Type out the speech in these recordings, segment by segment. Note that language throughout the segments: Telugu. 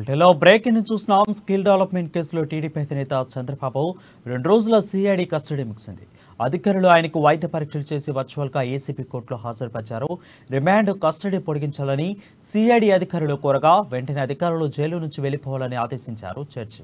వీటిలో బ్రేకింగ్ చూస్తున్నాం. స్కిల్ డెవలప్మెంట్ కేసులో టీడీపీ అధినేత చంద్రబాబు 2 రోజుల సిఐడి కస్టడీ ముగిసింది. అధికారులు ఆయనకు వైద్య పరీక్షలు చేసి వర్చువల్గా ఏసీబీ కోర్టులో హాజరుపరిచారు. రిమాండ్ కస్టడీ పొడిగించాలని సిఐడి అధికారులు కోరగా వెంటనే అధికారులు జైలు నుంచి వెళ్లిపోవాలని ఆదేశించారు జడ్జి.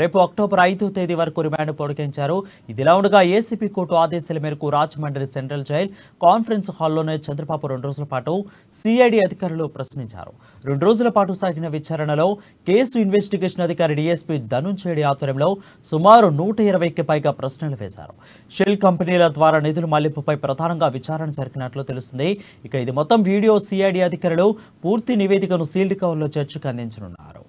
రేపు అక్టోబర్ 5వ తేదీ వరకు రిమాండ్ పొడిగించారు. ఇదిలా ఉండగా ఏసీబీ కోర్టు ఆదేశాల మేరకు రాజమండ్రి సెంట్రల్ జైల్ కాన్ఫరెన్స్ హాల్లోనే చంద్రబాబు 2 రోజుల పాటు సిఐడి అధికారులు ప్రశ్నించారు. 2 రోజుల పాటు సాగిన విచారణలో కేసు ఇన్వెస్టిగేషన్ అధికారి డీఎస్పీ ధనుంజయడి ఆధ్వర్యంలో సుమారు 120కి పైగా ప్రశ్నలు వేశారు. షెల్ కంపెనీల ద్వారా నిధుల మళ్లింపుపై ప్రధానంగా విచారణ జరిగినట్లు తెలుస్తుంది. ఇక ఇది మొత్తం వీడియో సిఐడి అధికారులు పూర్తి నివేదికను సీల్డ్ కవర్లో చర్చకు అందించనున్నారు.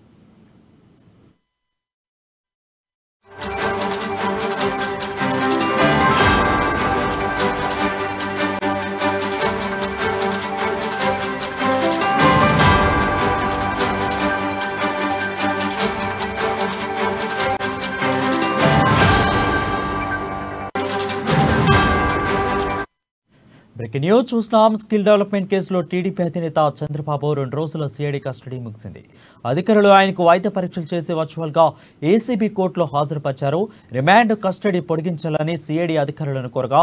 బ్రేకింగ్ న్యూస్ చూస్తున్నాం. స్కిల్ డెవలప్మెంట్ కేసులో టీడీపీ అధినేత చంద్రబాబు 2 రోజుల సిఐడి కస్టడీ ముగిసింది. అధికారులు ఆయనకు వైద్య పరీక్షలు చేసి వర్చువల్గా ఏసీబీ కోర్టులో హాజరుపరిచారు. రిమాండ్ కస్టడీ పొడిగించాలని సిఐడి అధికారులను కోరగా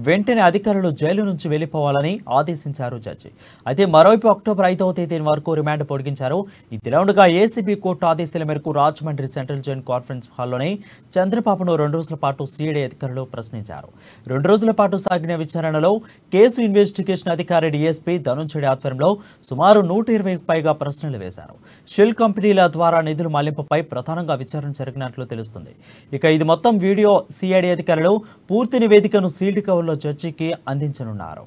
వెంటనే అధికారులు జైలు నుంచి వెళ్లిపోవాలని ఆదేశించారు జడ్జి. అయితే మరోవైపు అక్టోబర్ 5వ తేదీ వరకు రిమాండ్ పొడిగించారు. ఇదిలా ఉండగా ఏసీబీ కోర్టు ఆదేశాల మేరకు రాజమండ్రి సెంట్రల్ జైల్ కాన్ఫరెన్స్ హాల్లోనే చంద్రబాబును 2 రోజుల పాటు సిఐడి అధికారులు ప్రశ్నించారు. 2 రోజుల పాటు సాగిన విచారణలో కేసు ఇన్వెస్టిగేషన్ అధికారి డీఎస్పీ ధనుంజయడి ఆధ్వర్యంలో సుమారు 120కి పైగా ప్రశ్నలు వేశారు. షెల్ కంపెనీల ద్వారా నిధుల మళ్లింపుపై ప్రధానంగా విచారణ జరిగినట్లు తెలుస్తుంది. ఇక ఇది మొత్తం వీడియో సిఐడి అధికారులు పూర్తి నివేదికను సీల్డ్ కవర్లో జడ్జికి అందించనున్నారు.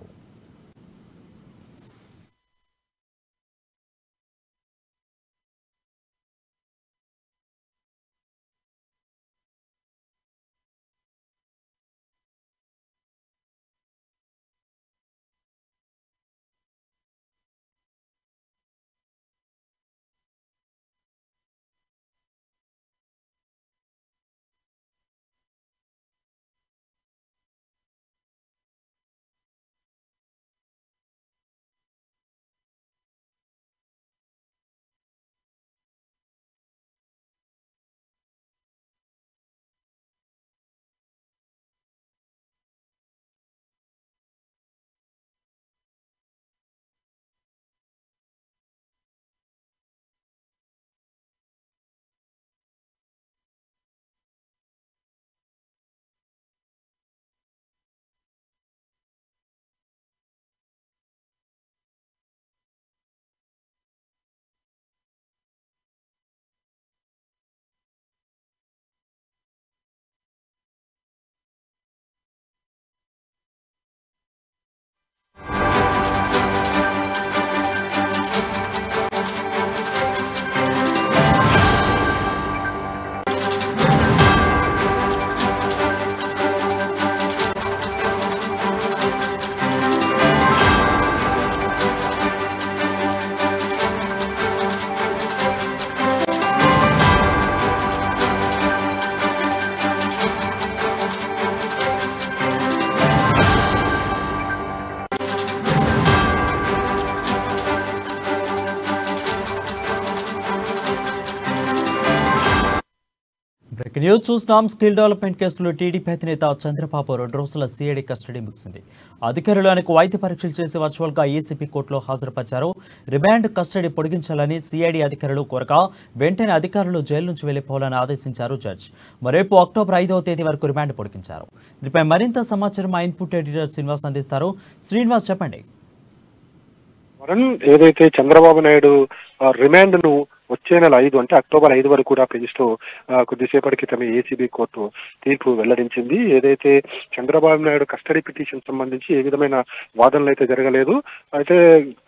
బ్రేకింగ్ న్యూస్ చూస్తున్నాం. స్కిల్ డెవలప్మెంట్ కేసులో టీడీపీ అధినేత చంద్రబాబు 2 రోజుల సిఐడి కస్టడీ ముగిసింది. అధికారులు ఆయనకు వైద్య పరీక్షలు చేసి వర్చువల్గా ఏసీబీ కోర్టులో హాజరుపరిచారు. రిమాండ్ కస్టడీ పొడిగించాలని సిఐడి అధికారులు కోరగా వెంటనే అధికారులు జైలు నుంచి వెళ్లిపోవాలని ఆదేశించారు జడ్జి. రేపు అక్టోబర్ 5వ తేదీ వరకు రిమాండ్ పొడిగించారు. దీనిపై మరింత సమాచారం మా ఇన్పుట్ ఎడిటర్ శ్రీనివాస్ అందిస్తారు. శ్రీనివాస్, చెప్పండి. ఏదైతే చంద్రబాబు నాయుడు రిమాండ్ ను వచ్చే నెల 5 అంటే అక్టోబర్ 5 వరకు కూడా పెంచుతూ కొద్దిసేపటి క్రితమే ఏసీబీ కోర్టు తీర్పు వెల్లడించింది. ఏదైతే చంద్రబాబు నాయుడు కస్టడీ పిటిషన్ సంబంధించి ఏ విధమైన వాదనలు అయితే జరగలేదు. అయితే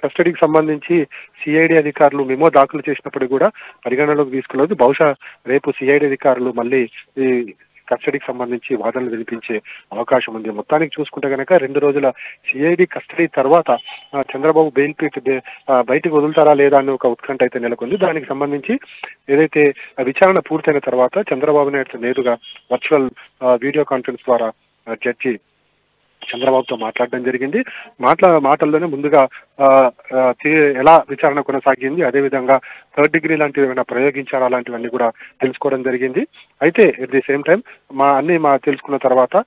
కస్టడీకి సంబంధించి సిఐడి అధికారులు మెమో దాఖలు చేసినప్పటికీ కూడా పరిగణనలోకి తీసుకోలేదు. బహుశా రేపు సిఐడి అధికారులు మళ్ళీ ఈ కస్టడీకి సంబంధించి వాదనలు వినిపించే అవకాశం ఉంది. మొత్తానికి చూసుకుంటే కనుక 2 రోజుల సిఐడి కస్టడీ తర్వాత చంద్రబాబు బెయిల్ బయటకు వదులుతారా లేదా అని ఒక ఉత్కంఠ అయితే నెలకొంది. దానికి సంబంధించి ఏదైతే విచారణ పూర్తయిన తర్వాత చంద్రబాబు నాయుడు నేరుగా వర్చువల్ వీడియో కాన్ఫరెన్స్ ద్వారా జడ్జి చంద్రబాబుతో మాట్లాడడం జరిగింది. మాటల్లోనే ముందుగా ఎలా విచారణ కొనసాగింది, అదేవిధంగా థర్డ్ డిగ్రీ లాంటివి ఏమైనా ప్రయోగించారా అలాంటివన్నీ కూడా తెలుసుకోవడం జరిగింది. అయితే ఎట్ ది సేమ్ టైం మా తెలుసుకున్న తర్వాత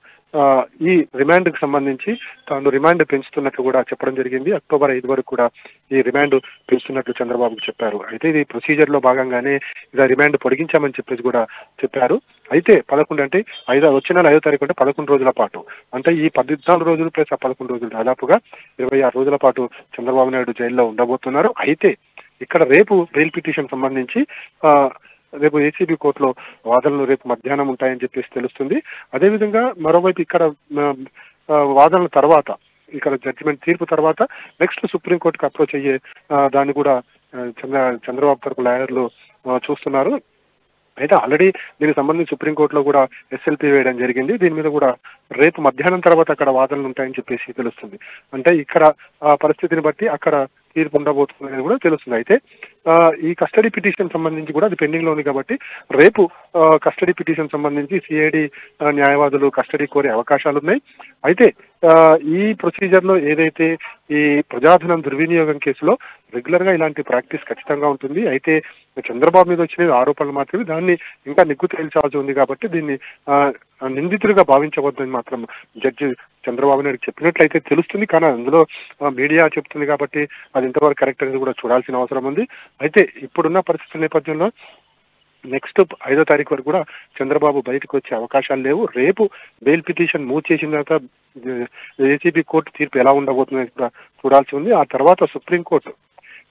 ఈ రిమాండ్ కి సంబంధించి తాను రిమాండ్ పెంచుతున్నట్లు కూడా చెప్పడం జరిగింది. అక్టోబర్ 5 వరకు కూడా ఈ రిమాండ్ పెంచుతున్నట్లు చంద్రబాబుకు చెప్పారు. అయితే ఇది ప్రొసీజర్ లో భాగంగానే ఇలా రిమాండ్ పొడిగించామని చెప్పేసి కూడా చెప్పారు. అయితే 11 అంటే వచ్చే నెల 5వ తారీఖు అంటే 11 రోజుల పాటు, అంటే ఈ 14 రోజులు ప్లస్ 11 రోజులు దాదాపుగా 26 రోజుల పాటు చంద్రబాబు నాయుడు జైల్లో ఉండబోతున్నారు. అయితే ఇక్కడ రేపు బెయిల్ పిటిషన్ సంబంధించి రేపు ఏసీబీ కోర్టులో వాదనలు రేపు మధ్యాహ్నం ఉంటాయని చెప్పేసి తెలుస్తుంది. అదేవిధంగా మరోవైపు ఇక్కడ వాదనల తర్వాత, ఇక్కడ జడ్జిమెంట్ తీర్పు తర్వాత నెక్స్ట్ సుప్రీంకోర్టుకు అప్రోచ్ అయ్యే దాన్ని కూడా చంద్రబాబు తరపు లాయర్లు చూస్తున్నారు. అయితే ఆల్రెడీ దీనికి సంబంధించి సుప్రీంకోర్టులో కూడా ఎస్ఎల్పీ వేయడం జరిగింది. దీని మీద కూడా రేపు మధ్యాహ్నం తర్వాత అక్కడ వాదనలు ఉంటాయని చెప్పేసి తెలుస్తుంది. అంటే ఇక్కడ పరిస్థితిని బట్టి అక్కడ తీర్పు ఉండబోతుందని కూడా తెలుస్తుంది. అయితే ఈ కస్టడీ పిటిషన్ సంబంధించి కూడా అది పెండింగ్ లో ఉంది కాబట్టి రేపు కస్టడీ పిటిషన్ సంబంధించి సిఐడి న్యాయవాదులు కస్టడీ కోరే అవకాశాలు ఉన్నాయి. అయితే ఈ ప్రొసీజర్ లో ఏదైతే ఈ ప్రజాధనం దుర్వినియోగం కేసులో రెగ్యులర్ గా ఇలాంటి ప్రాక్టీస్ ఖచ్చితంగా ఉంటుంది. అయితే చంద్రబాబు మీద వచ్చిన ఆరోపణలు మాత్రమే, దాన్ని ఇంకా నిగ్గు తేల్చాల్సి ఉంది కాబట్టి దీన్ని నిందితులుగా భావించవద్దని మాత్రం జడ్జి చంద్రబాబు నాయుడు చెప్పినట్లయితే తెలుస్తుంది. కానీ అందులో మీడియా చెప్తుంది కాబట్టి అది ఎంతవరకు కరెక్ట్ అనేది కూడా చూడాల్సిన అవసరం ఉంది. అయితే ఇప్పుడున్న పరిస్థితుల నేపథ్యంలో నెక్స్ట్ 5వ తారీఖు వరకు కూడా చంద్రబాబు బయటకు వచ్చే అవకాశాలు లేవు. రేపు బెయిల్ పిటిషన్ మూవ్ చేసిన తర్వాత ఏసీబీ కోర్టు తీర్పు ఎలా ఉండబోతుందని కూడా చూడాల్సి ఉంది. ఆ తర్వాత సుప్రీంకోర్టు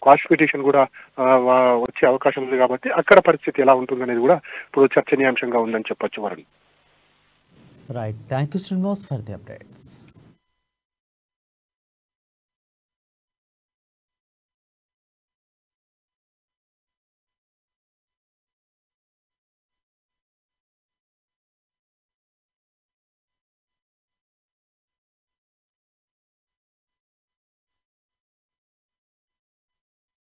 క్వాష్ పిటిషన్ కూడా వచ్చే అవకాశం ఉంది కాబట్టి అక్కడ పరిస్థితి ఎలా ఉంటుందనేది కూడా ఇప్పుడు చర్చనీయాంశంగా ఉందని చెప్పొచ్చు Varun. Right, thank you Srinivas for the updates.